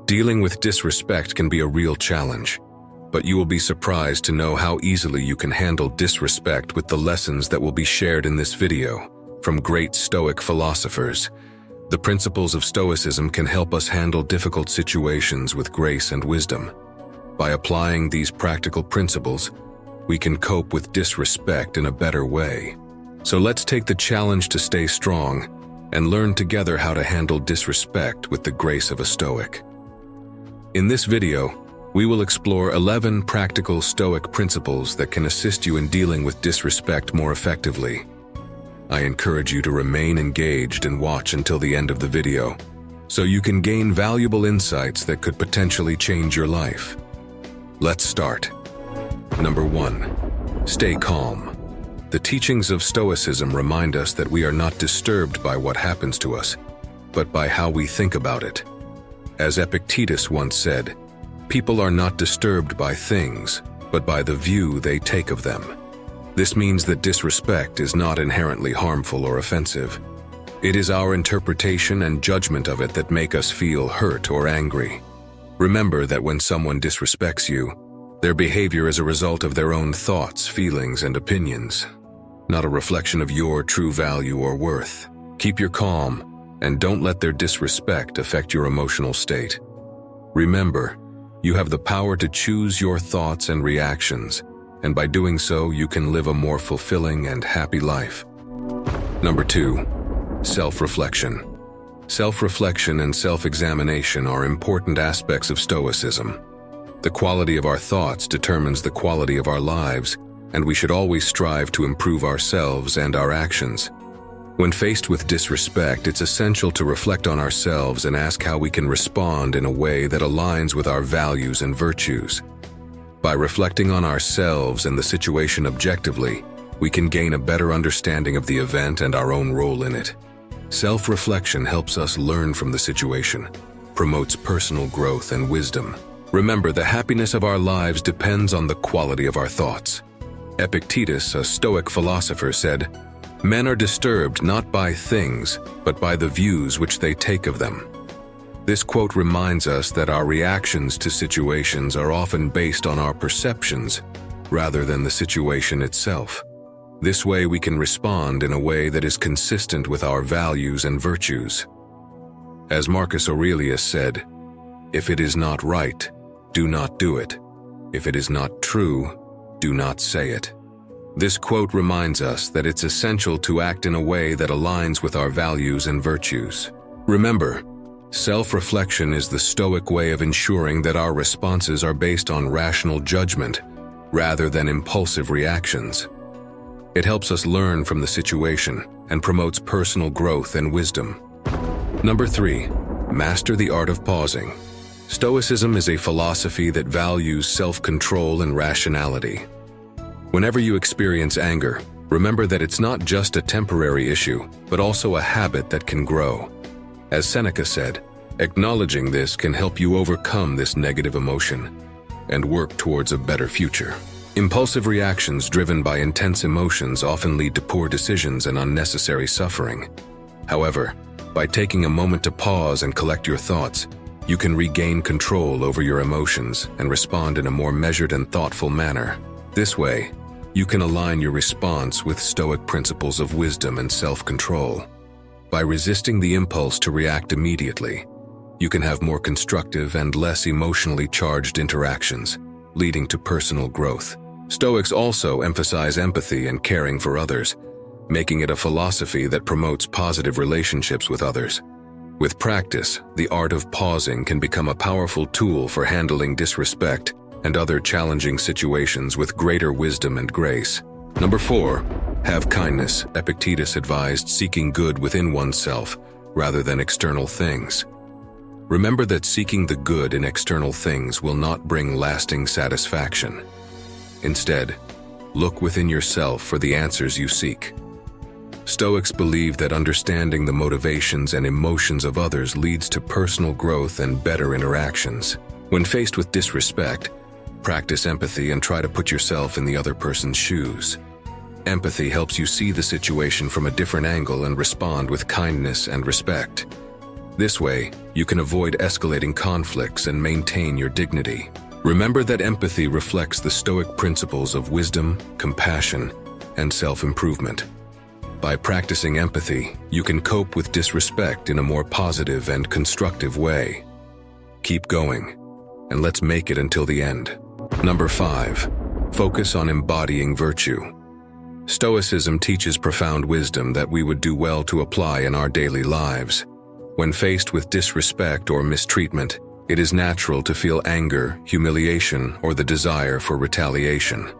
Dealing with disrespect can be a real challenge, but you will be surprised to know how easily you can handle disrespect with the lessons that will be shared in this video from great Stoic philosophers. The principles of Stoicism can help us handle difficult situations with grace and wisdom. By applying these practical principles, we can cope with disrespect in a better way. So let's take the challenge to stay strong and learn together how to handle disrespect with the grace of a Stoic. In this video, we will explore 11 practical Stoic principles that can assist you in dealing with disrespect more effectively. I encourage you to remain engaged and watch until the end of the video, so you can gain valuable insights that could potentially change your life. Let's start. Number 1. Stay calm. The teachings of Stoicism remind us that we are not disturbed by what happens to us, but by how we think about it. As Epictetus once said, people are not disturbed by things, but by the view they take of them. This means that disrespect is not inherently harmful or offensive. It is our interpretation and judgment of it that make us feel hurt or angry. Remember that when someone disrespects you, their behavior is a result of their own thoughts, feelings, and opinions, not a reflection of your true value or worth. Keep your calm, and don't let their disrespect affect your emotional state. Remember, you have the power to choose your thoughts and reactions, and by doing so, you can live a more fulfilling and happy life. Number 2. Self-reflection. Self-reflection and self-examination are important aspects of Stoicism. The quality of our thoughts determines the quality of our lives, and we should always strive to improve ourselves and our actions. When faced with disrespect, it's essential to reflect on ourselves and ask how we can respond in a way that aligns with our values and virtues. By reflecting on ourselves and the situation objectively, we can gain a better understanding of the event and our own role in it. Self-reflection helps us learn from the situation, promotes personal growth and wisdom. Remember, the happiness of our lives depends on the quality of our thoughts. Epictetus, a Stoic philosopher, said, "Men are disturbed not by things, but by the views which they take of them." This quote reminds us that our reactions to situations are often based on our perceptions, rather than the situation itself. This way we can respond in a way that is consistent with our values and virtues. As Marcus Aurelius said, "If it is not right, do not do it. If it is not true, do not say it." This quote reminds us that it's essential to act in a way that aligns with our values and virtues. Remember, self-reflection is the Stoic way of ensuring that our responses are based on rational judgment rather than impulsive reactions. It helps us learn from the situation and promotes personal growth and wisdom. Number 3. Master the art of pausing. Stoicism is a philosophy that values self-control and rationality. Whenever you experience anger, remember that it's not just a temporary issue, but also a habit that can grow. As Seneca said, acknowledging this can help you overcome this negative emotion and work towards a better future. Impulsive reactions driven by intense emotions often lead to poor decisions and unnecessary suffering. However, by taking a moment to pause and collect your thoughts, you can regain control over your emotions and respond in a more measured and thoughtful manner. This way, you can align your response with Stoic principles of wisdom and self-control. By resisting the impulse to react immediately, you can have more constructive and less emotionally charged interactions, leading to personal growth. Stoics also emphasize empathy and caring for others, making it a philosophy that promotes positive relationships with others. With practice, the art of pausing can become a powerful tool for handling disrespect and other challenging situations with greater wisdom and grace. Number 4. Have kindness. Epictetus advised seeking good within oneself rather than external things. Remember that seeking the good in external things will not bring lasting satisfaction. Instead, look within yourself for the answers you seek. Stoics believe that understanding the motivations and emotions of others leads to personal growth and better interactions. When faced with disrespect, practice empathy and try to put yourself in the other person's shoes. Empathy helps you see the situation from a different angle and respond with kindness and respect. This way, you can avoid escalating conflicts and maintain your dignity. Remember that empathy reflects the Stoic principles of wisdom, compassion, and self-improvement. By practicing empathy, you can cope with disrespect in a more positive and constructive way. Keep going, and let's make it until the end. Number 5. Focus on embodying virtue. Stoicism teaches profound wisdom that we would do well to apply in our daily lives. When faced with disrespect or mistreatment, it is natural to feel anger, humiliation, or the desire for retaliation.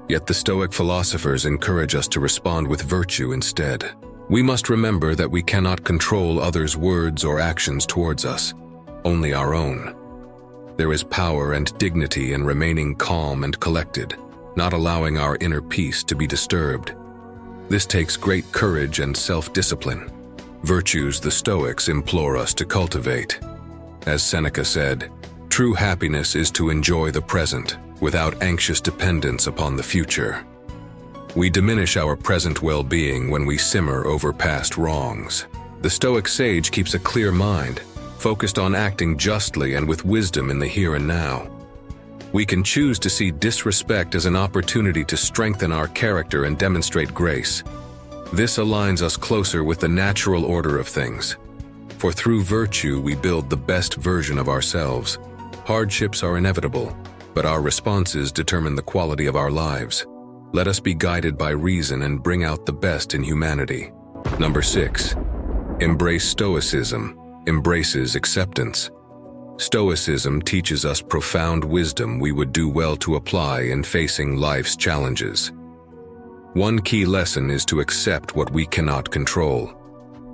Yet the Stoic philosophers encourage us to respond with virtue instead. We must remember that we cannot control others' words or actions towards us, only our own. There is power and dignity in remaining calm and collected, not allowing our inner peace to be disturbed. This takes great courage and self-discipline, virtues the Stoics implore us to cultivate. As Seneca said, true happiness is to enjoy the present without anxious dependence upon the future. We diminish our present well-being when we simmer over past wrongs. The Stoic sage keeps a clear mind, focused on acting justly and with wisdom in the here and now. We can choose to see disrespect as an opportunity to strengthen our character and demonstrate grace. This aligns us closer with the natural order of things. For through virtue we build the best version of ourselves. Hardships are inevitable, but our responses determine the quality of our lives. Let us be guided by reason and bring out the best in humanity. Number 6. Embrace Stoicism. Embraces acceptance. Stoicism teaches us profound wisdom we would do well to apply in facing life's challenges. One key lesson is to accept what we cannot control.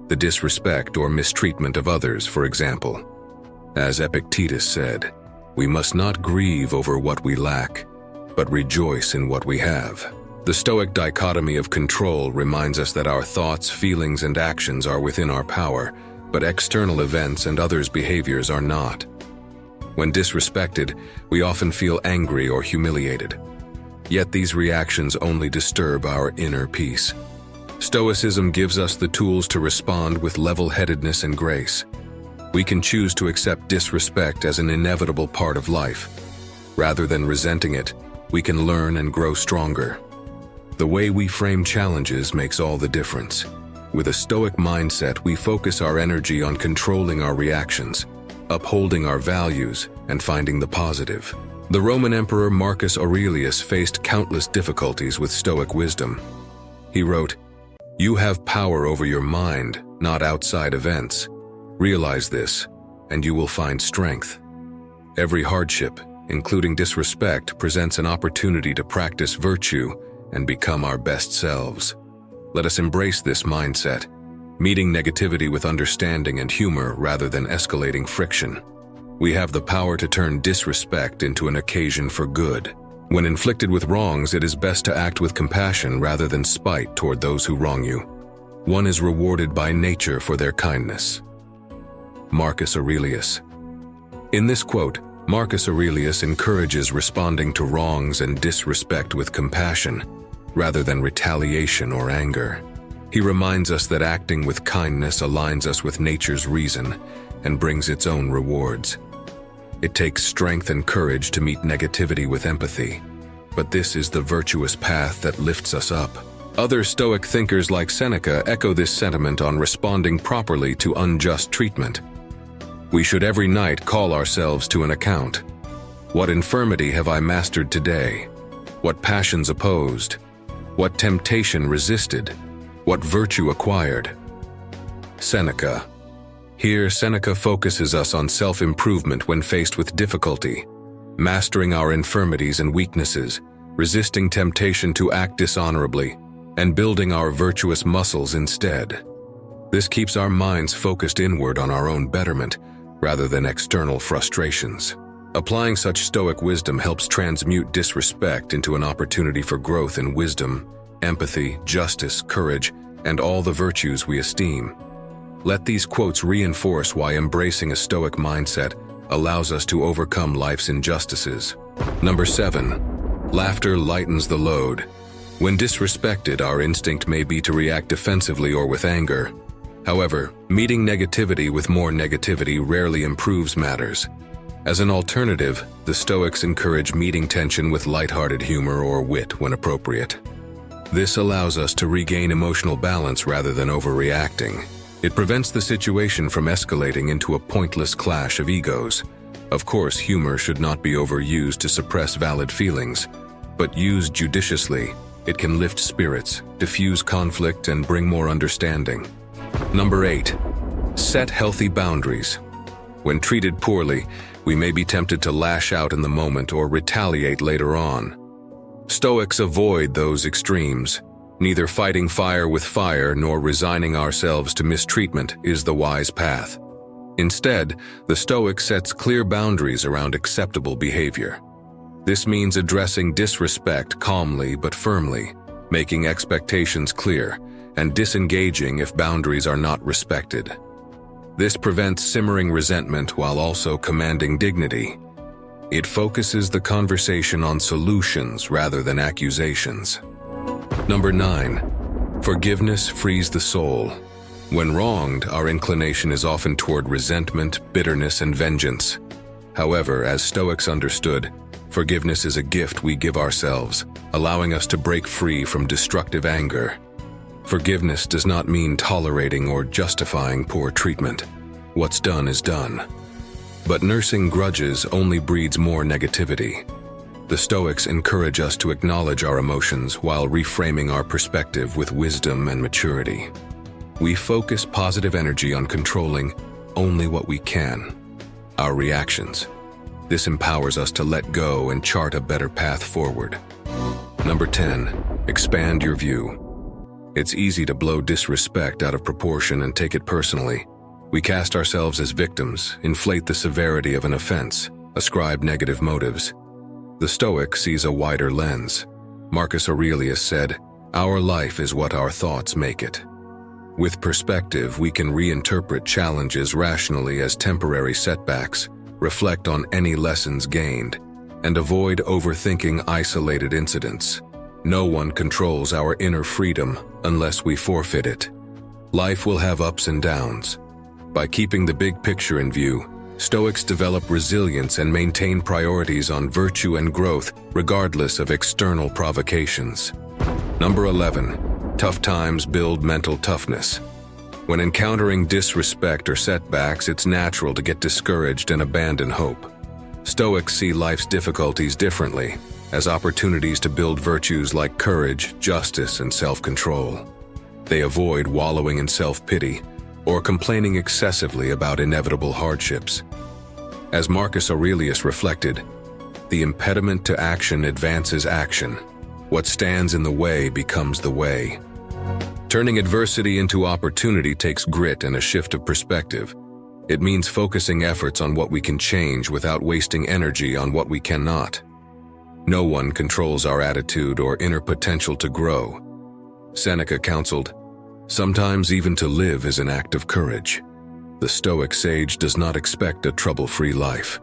The disrespect or mistreatment of others, for example. As Epictetus said, we must not grieve over what we lack, but rejoice in what we have. The Stoic dichotomy of control reminds us that our thoughts, feelings, and actions are within our power, but external events and others' behaviors are not. When disrespected, we often feel angry or humiliated. Yet these reactions only disturb our inner peace. Stoicism gives us the tools to respond with level-headedness and grace. We can choose to accept disrespect as an inevitable part of life. Rather than resenting it, we can learn and grow stronger. The way we frame challenges makes all the difference. With a Stoic mindset, we focus our energy on controlling our reactions, upholding our values, and finding the positive. The Roman Emperor Marcus Aurelius faced countless difficulties with Stoic wisdom. He wrote, "You have power over your mind, not outside events. Realize this, and you will find strength." Every hardship, including disrespect, presents an opportunity to practice virtue and become our best selves. Let us embrace this mindset, meeting negativity with understanding and humor rather than escalating friction. We have the power to turn disrespect into an occasion for good. When inflicted with wrongs, it is best to act with compassion rather than spite toward those who wrong you. One is rewarded by nature for their kindness. Marcus Aurelius. In this quote, Marcus Aurelius encourages responding to wrongs and disrespect with compassion, rather than retaliation or anger. He reminds us that acting with kindness aligns us with nature's reason and brings its own rewards. It takes strength and courage to meet negativity with empathy, but this is the virtuous path that lifts us up. Other Stoic thinkers like Seneca echo this sentiment on responding properly to unjust treatment. We should every night call ourselves to an account. What infirmity have I mastered today? What passions opposed? What temptation resisted? What virtue acquired? Seneca. Here, Seneca focuses us on self-improvement when faced with difficulty, mastering our infirmities and weaknesses, resisting temptation to act dishonorably, and building our virtuous muscles instead. This keeps our minds focused inward on our own betterment, rather than external frustrations. Applying such Stoic wisdom helps transmute disrespect into an opportunity for growth in wisdom, empathy, justice, courage, and all the virtues we esteem. Let these quotes reinforce why embracing a Stoic mindset allows us to overcome life's injustices. Number 7. Laughter lightens the load. When disrespected, our instinct may be to react defensively or with anger. However, meeting negativity with more negativity rarely improves matters. As an alternative, the Stoics encourage meeting tension with lighthearted humor or wit when appropriate. This allows us to regain emotional balance rather than overreacting. It prevents the situation from escalating into a pointless clash of egos. Of course, humor should not be overused to suppress valid feelings, but used judiciously, it can lift spirits, diffuse conflict, and bring more understanding. Number 8. Set healthy boundaries. When treated poorly, we may be tempted to lash out in the moment or retaliate later on. Stoics avoid those extremes. Neither fighting fire with fire nor resigning ourselves to mistreatment is the wise path. Instead, the Stoic sets clear boundaries around acceptable behavior. This means addressing disrespect calmly but firmly, making expectations clear, and disengaging if boundaries are not respected. This prevents simmering resentment while also commanding dignity. It focuses the conversation on solutions rather than accusations. Number 9. Forgiveness frees the soul. When wronged, our inclination is often toward resentment, bitterness, and vengeance. However, as Stoics understood, forgiveness is a gift we give ourselves, allowing us to break free from destructive anger. Forgiveness does not mean tolerating or justifying poor treatment. What's done is done. But nursing grudges only breeds more negativity. The Stoics encourage us to acknowledge our emotions while reframing our perspective with wisdom and maturity. We focus positive energy on controlling only what we can, our reactions. This empowers us to let go and chart a better path forward. Number 10. Expand your view. It's easy to blow disrespect out of proportion and take it personally. We cast ourselves as victims, inflate the severity of an offense, ascribe negative motives. The Stoic sees a wider lens. Marcus Aurelius said, "Our life is what our thoughts make it." With perspective, we can reinterpret challenges rationally as temporary setbacks, reflect on any lessons gained, and avoid overthinking isolated incidents. No one controls our inner freedom unless we forfeit it. Life will have ups and downs. By keeping the big picture in view, Stoics develop resilience and maintain priorities on virtue and growth regardless of external provocations. Number 11. Tough times build mental toughness. When encountering disrespect or setbacks, it's natural to get discouraged and abandon hope. Stoics see life's difficulties differently, as opportunities to build virtues like courage, justice, and self-control. They avoid wallowing in self-pity or complaining excessively about inevitable hardships. As Marcus Aurelius reflected, the impediment to action advances action. What stands in the way becomes the way. Turning adversity into opportunity takes grit and a shift of perspective. It means focusing efforts on what we can change without wasting energy on what we cannot. No one controls our attitude or inner potential to grow. Seneca counseled, "Sometimes even to live is an act of courage." The Stoic sage does not expect a trouble-free life.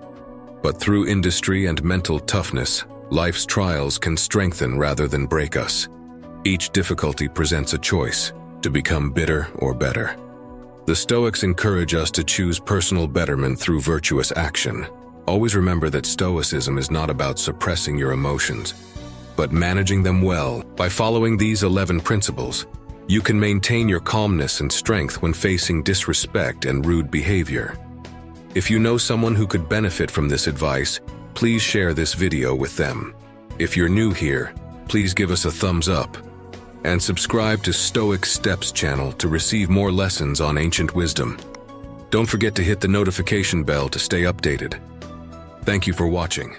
But through industry and mental toughness, life's trials can strengthen rather than break us. Each difficulty presents a choice, to become bitter or better. The Stoics encourage us to choose personal betterment through virtuous action. Always remember that Stoicism is not about suppressing your emotions, but managing them well. By following these 11 principles, you can maintain your calmness and strength when facing disrespect and rude behavior. If you know someone who could benefit from this advice, please share this video with them. If you're new here, please give us a thumbs up and subscribe to Stoic Steps channel to receive more lessons on ancient wisdom. Don't forget to hit the notification bell to stay updated. Thank you for watching.